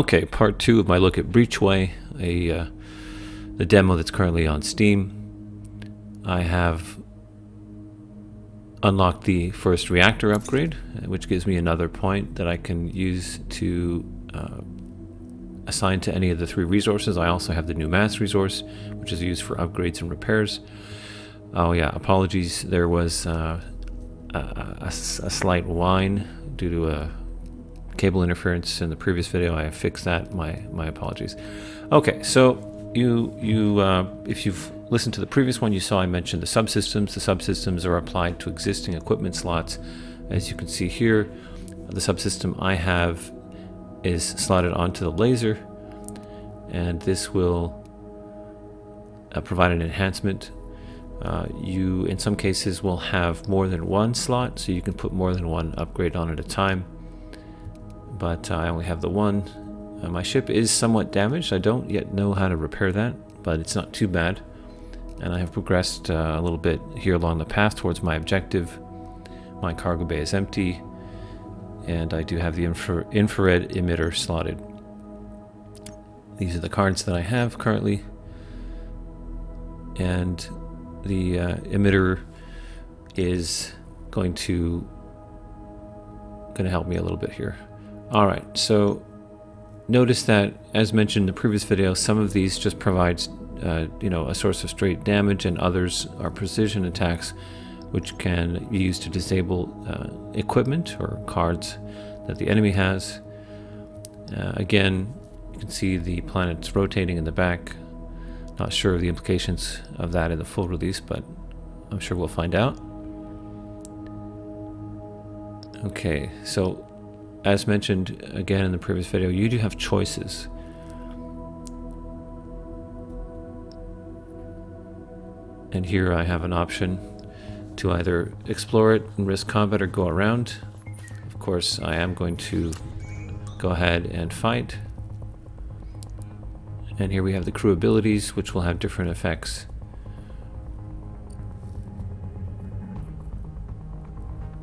Okay, part 2 of my look at Breachway, the demo that's currently on Steam. I have unlocked the first reactor upgrade, which gives me another point that I can use to assign to any of the 3 resources. I also have the new mass resource, which is used for upgrades and repairs. Oh yeah, apologies, there was a slight whine due to a cable interference in the previous video. I have fixed that. My apologies. Okay, so you if you've listened to the previous one, you saw I mentioned the subsystems. The subsystems are applied to existing equipment slots. As you can see here, the subsystem I have is slotted onto the laser, and this will provide an enhancement. You in some cases will have more than one slot, so you can put more than one upgrade on at a time, but I only have the one. My ship is somewhat damaged. I don't yet know how to repair that, but it's not too bad, and I have progressed a little bit here along the path towards my objective. My cargo bay is empty, and I do have the infrared emitter slotted. These are the cards that I have currently, and the emitter is going to help me a little bit here. Alright, so notice that, as mentioned in the previous video, some of these just provides a source of straight damage, and others are precision attacks, which can be used to disable equipment or cards that the enemy has. Again, you can see the planets rotating in the back. Not sure of the implications of that in the full release, but I'm sure we'll find out. Okay, so as mentioned again in the previous video, you do have choices. And here I have an option to either explore it and risk combat or go around. Of course, I am going to go ahead and fight. And here we have the crew abilities, which will have different effects.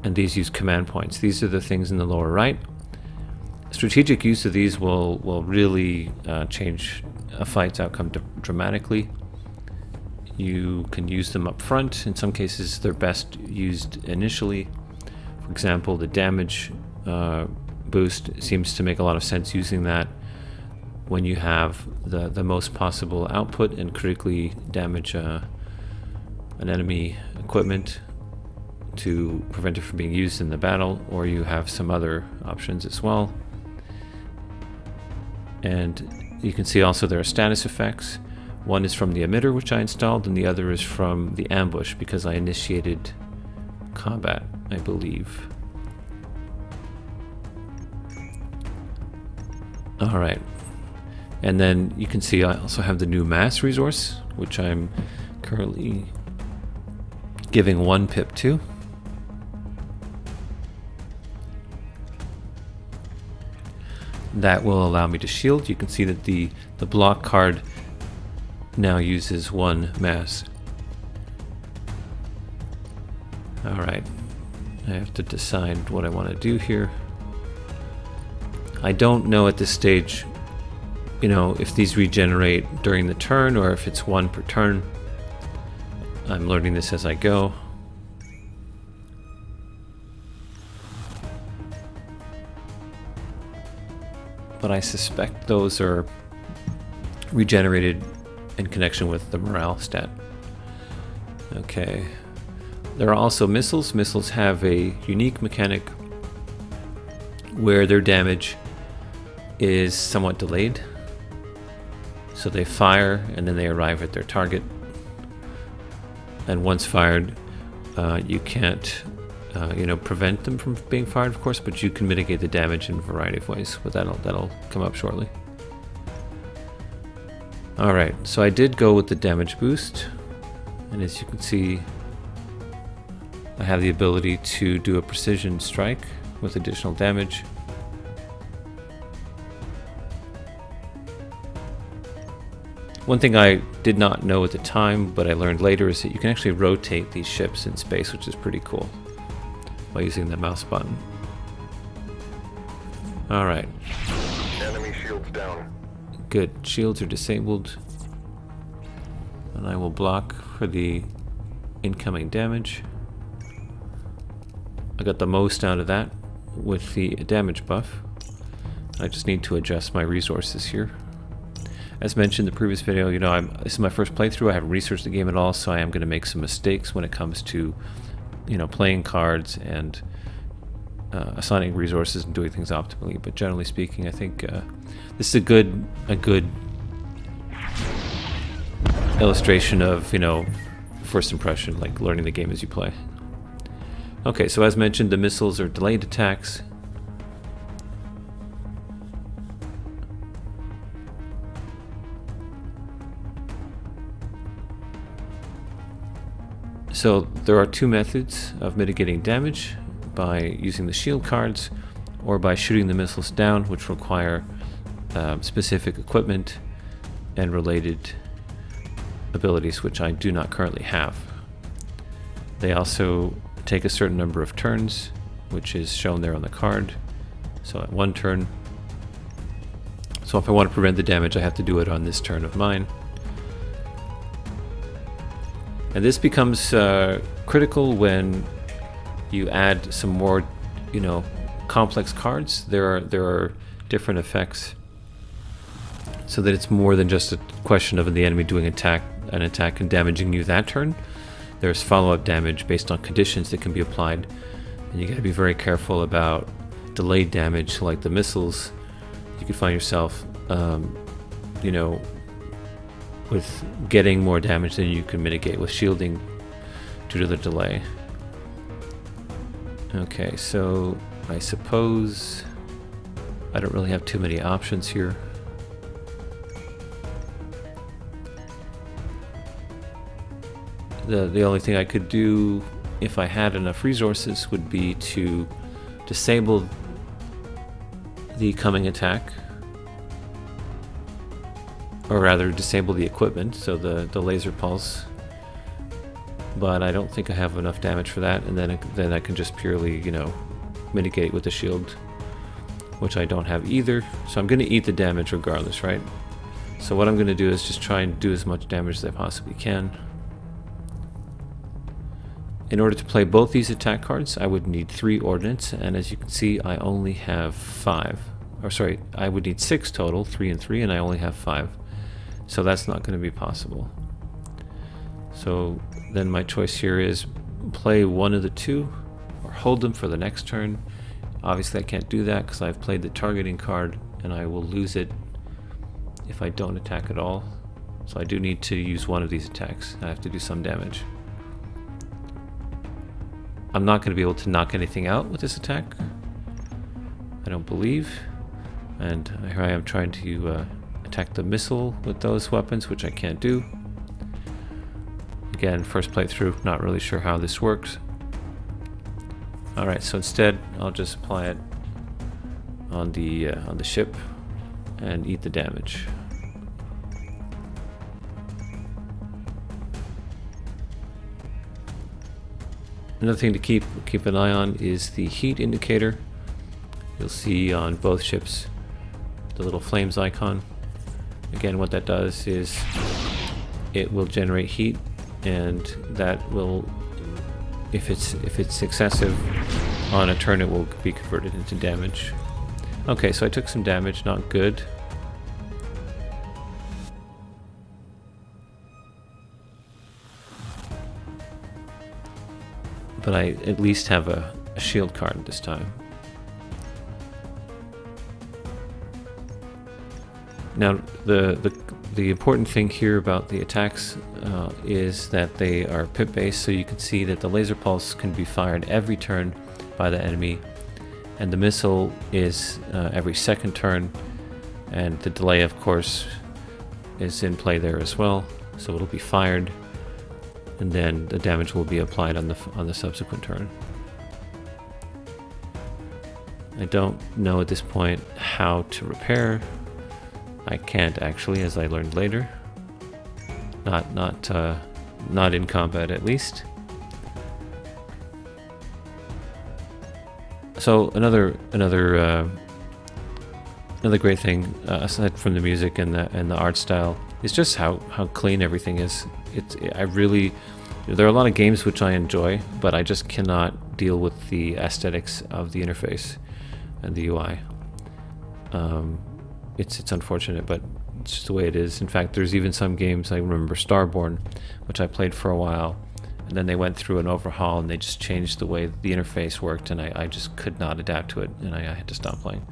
And these use command points. These are the things in the lower right. Strategic use of these will really change a fight's outcome dramatically. You can use them up front. In some cases, they're best used initially. For example, the damage boost seems to make a lot of sense using that when you have the most possible output and critically damage an enemy equipment to prevent it from being used in the battle, or you have some other options as well. And you can see also there are status effects. One is from the emitter, which I installed, and the other is from the ambush, because I initiated combat, I believe. Alright. And then you can see I also have the new mass resource, which I'm currently giving 1 pip to. That will allow me to shield. You can see that the block card now uses 1 mass. Alright, I have to decide what I want to do here. I don't know at this stage, if these regenerate during the turn or if it's 1 per turn. I'm learning this as I go. But I suspect those are regenerated in connection with the morale stat. Okay. There are also missiles. Missiles have a unique mechanic where their damage is somewhat delayed. So they fire and then they arrive at their target. And once fired, you can't prevent them from being fired, of course, but you can mitigate the damage in a variety of ways. But that'll come up shortly. Alright, so I did go with the damage boost, and as you can see, I have the ability to do a precision strike with additional damage. One thing I did not know at the time, but I learned later, is that you can actually rotate these ships in space, which is pretty cool, by using the mouse button. Alright. Enemy shields down. Good. Shields are disabled. And I will block for the incoming damage. I got the most out of that with the damage buff. I just need to adjust my resources here. As mentioned in the previous video, you know, this is my first playthrough. I haven't researched the game at all, so I am going to make some mistakes when it comes to, you know, playing cards and assigning resources and doing things optimally. But generally speaking, I think this is a good illustration of, you know, first impression, like learning the game as you play. Okay, so as mentioned, the missiles are delayed attacks. So there are two methods of mitigating damage: by using the shield cards or by shooting the missiles down, which require specific equipment and related abilities, which I do not currently have. They also take a certain number of turns, which is shown there on the card. So at one turn. So if I want to prevent the damage, I have to do it on this turn of mine. And this becomes critical when you add some more, you know, complex cards. There are different effects, so that it's more than just a question of the enemy doing an attack and damaging you that turn. There's follow-up damage based on conditions that can be applied, and you got to be very careful about delayed damage, like the missiles. You could find yourself, you know, with getting more damage than you can mitigate with shielding due to the delay. Okay, so I suppose I don't really have too many options here. The only thing I could do if I had enough resources would be to disable the coming attack, or rather disable the equipment, so the laser pulse. But I don't think I have enough damage for that, and then I can just purely, you know, mitigate with the shield, which I don't have either. So I'm going to eat the damage regardless, right? So what I'm going to do is just try and do as much damage as I possibly can. In order to play both these attack cards, I would need 3 ordnance, and as you can see, I only have 5. Or sorry, I would need 6 total, 3 and 3, and I only have 5. So that's not going to be possible. So then my choice here is play one of the two, or hold them for the next turn. Obviously I can't do that because I've played the targeting card, and I will lose it if I don't attack at all. So I do need to use one of these attacks. I have to do some damage. I'm not going to be able to knock anything out with this attack, I don't believe. And here I am trying to attack the missile with those weapons, which I can't do. Again, first playthrough, not really sure how this works. Alright, so instead I'll just apply it on the ship and eat the damage. Another thing to keep an eye on is the heat indicator. You'll see on both ships the little flames icon. Again, what that does is it will generate heat, and that will, if it's excessive on a turn, it will be converted into damage. Okay, so I took some damage, not good. But I at least have a shield card this time. Now, the important thing here about the attacks is that they are pip-based, so you can see that the laser pulse can be fired every turn by the enemy, and the missile is every second turn, and the delay, of course, is in play there as well, so it'll be fired, and then the damage will be applied on the subsequent turn. I don't know at this point how to repair. I can't actually, as I learned later. Not in combat, at least. So another Another great thing, aside from the music and the art style, is just how clean everything is. I really, there are a lot of games which I enjoy, but I just cannot deal with the aesthetics of the interface and the UI. It's unfortunate, but it's just the way it is. In fact, there's even some games, I remember Starborn, which I played for a while, and then they went through an overhaul and they just changed the way the interface worked, and I just could not adapt to it, and I had to stop playing.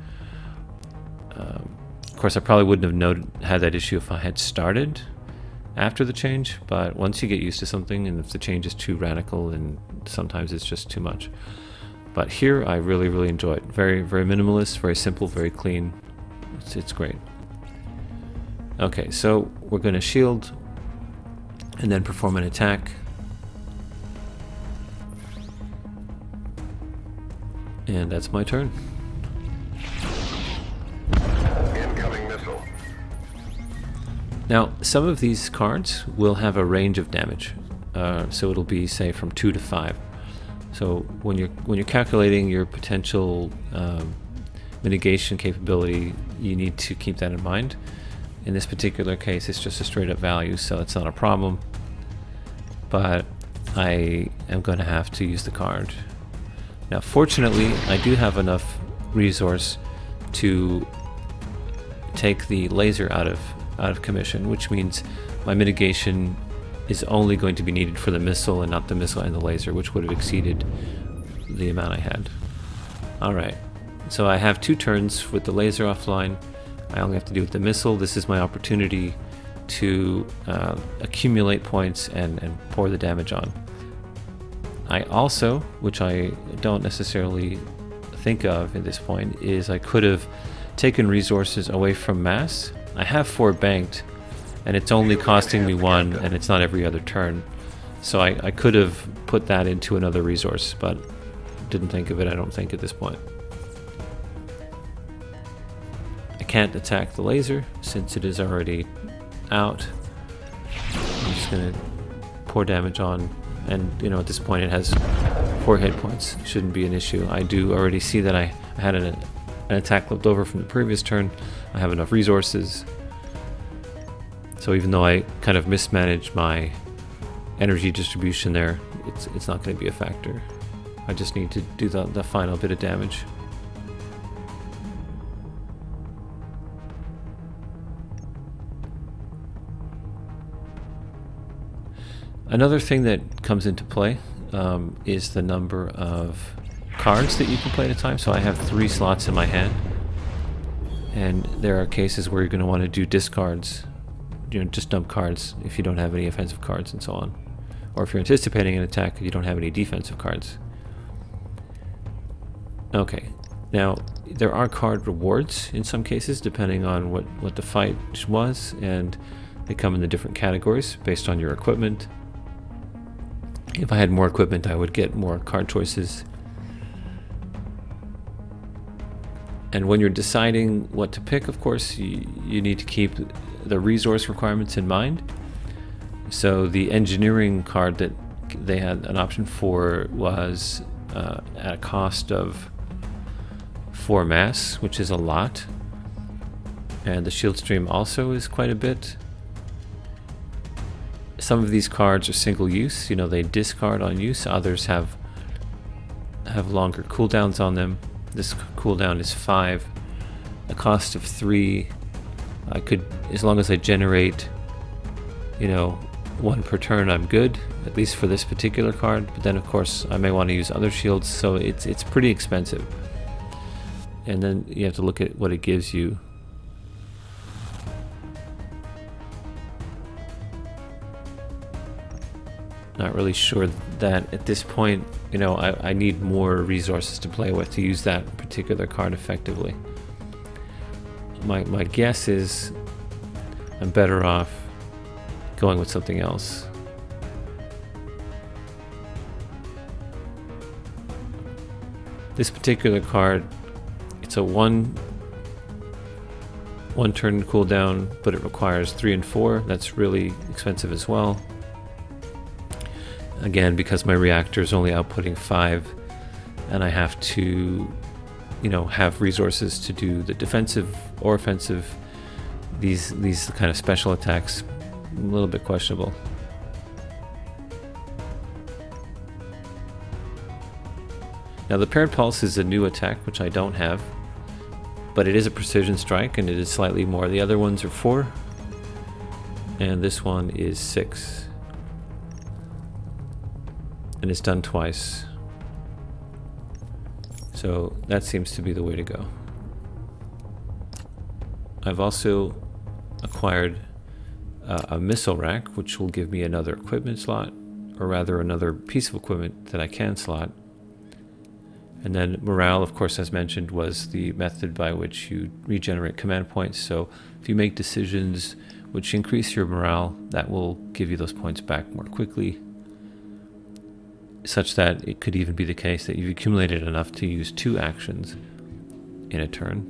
Of course, I probably wouldn't have had that issue if I had started after the change, but once you get used to something, and if the change is too radical, and sometimes it's just too much. But here, I really, really enjoy it. Very, very minimalist, very simple, very clean. It's great. Okay, so we're going to shield and then perform an attack. And that's my turn. Incoming missile. Now, some of these cards will have a range of damage. So it'll be, say, from 2 to 5. So when you're calculating your potential mitigation capability, you need to keep that in mind. In this particular case, it's just a straight up value, so it's not a problem. But I am going to have to use the card. Now, fortunately, I do have enough resource to take the laser out of commission, which means my mitigation is only going to be needed for the missile and not the missile and the laser, which would have exceeded the amount I had. Alright, so I have 2 turns with the laser offline. I only have to do with the missile. This is my opportunity to accumulate points and pour the damage on. I also, which I don't necessarily think of at this point, is I could have taken resources away from mass. I have 4 banked, and it's only costing me 1, and it's not every other turn. So I could have put that into another resource, but didn't think of it, I don't think, at this point. I can't attack the laser since it is already out. I'm just going to pour damage on, and at this point it has 4 hit points. Shouldn't be an issue. I do already see that I had an attack left over from the previous turn. I have enough resources. So even though I kind of mismanaged my energy distribution there, it's not going to be a factor. I just need to do the final bit of damage. Another thing that comes into play is the number of cards that you can play at a time. So I have 3 slots in my hand, and there are cases where you're going to want to do discards, just dump cards if you don't have any offensive cards and so on, or if you're anticipating an attack you don't have any defensive cards. Okay, now there are card rewards in some cases depending on what the fight was, and they come in the different categories based on your equipment. If I had more equipment, I would get more card choices. And when you're deciding what to pick, of course, you need to keep the resource requirements in mind. So the engineering card that they had an option for was at a cost of 4 mass, which is a lot. And the shield stream also is quite a bit. Some of these cards are single use, they discard on use. Others have longer cooldowns on them. This cooldown is 5, a cost of 3. I could, as long as I generate, 1 per turn, I'm good, at least for this particular card. But then, of course, I may want to use other shields, so it's pretty expensive. And then you have to look at what it gives you. Not really sure that at this point, I need more resources to play with to use that particular card effectively. My guess is I'm better off going with something else. This particular card, it's a one turn cooldown, but it requires 3 and 4. That's really expensive as well. Again, because my reactor is only outputting 5, and I have to have resources to do the defensive or offensive. These kind of special attacks, a little bit questionable. Now the paired pulse is a new attack which I don't have, but it is a precision strike and it is slightly more. The other ones are 4 and this one is 6, and it's done twice, so that seems to be the way to go. I've also acquired a missile rack, which will give me another equipment slot, or rather another piece of equipment that I can slot. And then morale, of course, as mentioned, was the method by which you regenerate command points. So if you make decisions which increase your morale, that will give you those points back more quickly, such that it could even be the case that you've accumulated enough to use 2 actions in a turn.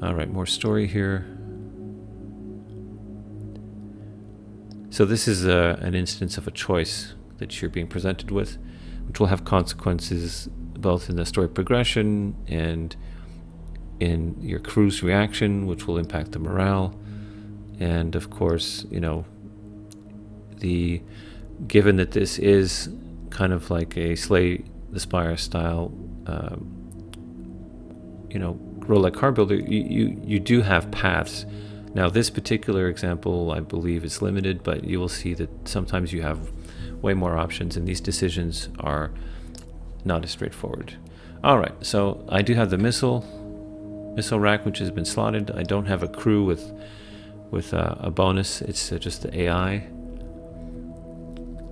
Alright, more story here. So this is an instance of a choice that you're being presented with, which will have consequences both in the story progression and in your crew's reaction, which will impact the morale. And of course, given that this is kind of like a Slay the Spire style, roguelike car builder, you do have paths. Now this particular example, I believe, is limited, but you will see that sometimes you have way more options, and these decisions are not as straightforward. Alright, so I do have the missile rack, which has been slotted. I don't have a crew with a bonus. It's just the AI.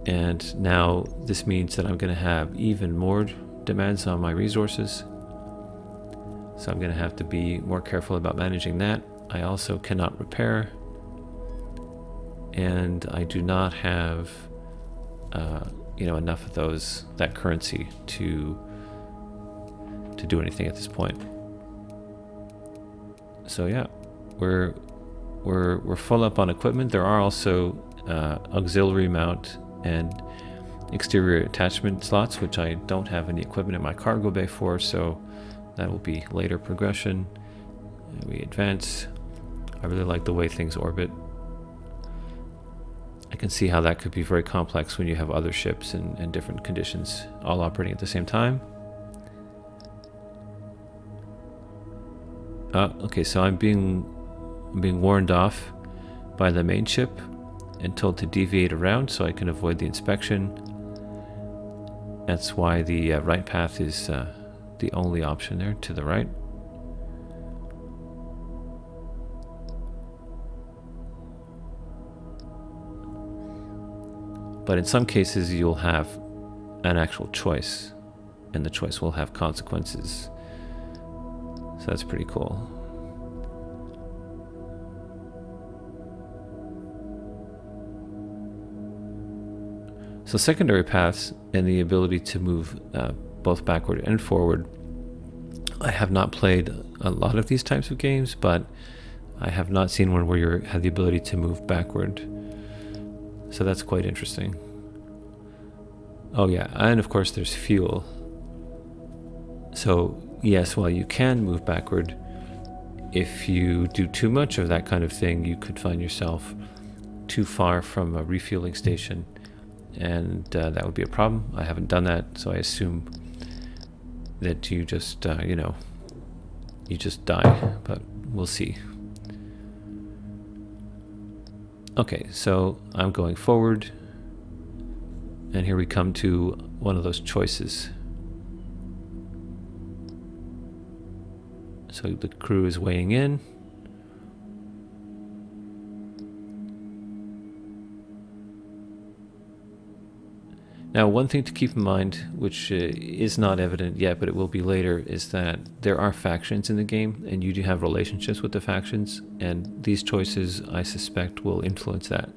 And now this means that I'm going to have even more demands on my resources. So I'm going to have to be more careful about managing that. I also cannot repair. And I do not have enough of that currency to do anything at this point. So yeah, we're full up on equipment. There are also auxiliary mount and exterior attachment slots, which I don't have any equipment in my cargo bay for, so that will be later progression. We advance. I really like the way things orbit. I can see how that could be very complex when you have other ships and different conditions all operating at the same time. Okay, so I'm being warned off by the main ship and told to deviate around so I can avoid the inspection. That's why the right path is the only option there, to the right. But in some cases you'll have an actual choice, and the choice will have consequences. So that's pretty cool. So secondary paths and the ability to move both backward and forward. I have not played a lot of these types of games, but I have not seen one where you have the ability to move backward. So that's quite interesting. Oh yeah, and of course there's fuel. So yes, while you can move backward, if you do too much of that kind of thing, you could find yourself too far from a refueling station, and that would be a problem. I haven't done that, so I assume that you just, you just die, but we'll see. Okay, so I'm going forward, and here we come to one of those choices. So the crew is weighing in. Now, one thing to keep in mind, which is not evident yet, but it will be later, is that there are factions in the game, and you do have relationships with the factions, and these choices, I suspect, will influence that.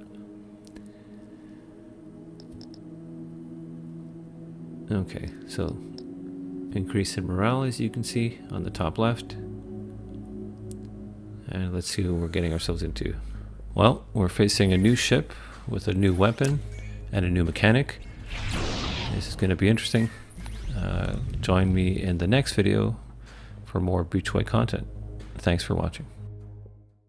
Okay, so increase in morale, as you can see on the top left. And let's see who we're getting ourselves into. Well, we're facing a new ship with a new weapon and a new mechanic. This is going to be interesting. Join me in the next video for more Breachway content. Thanks for watching.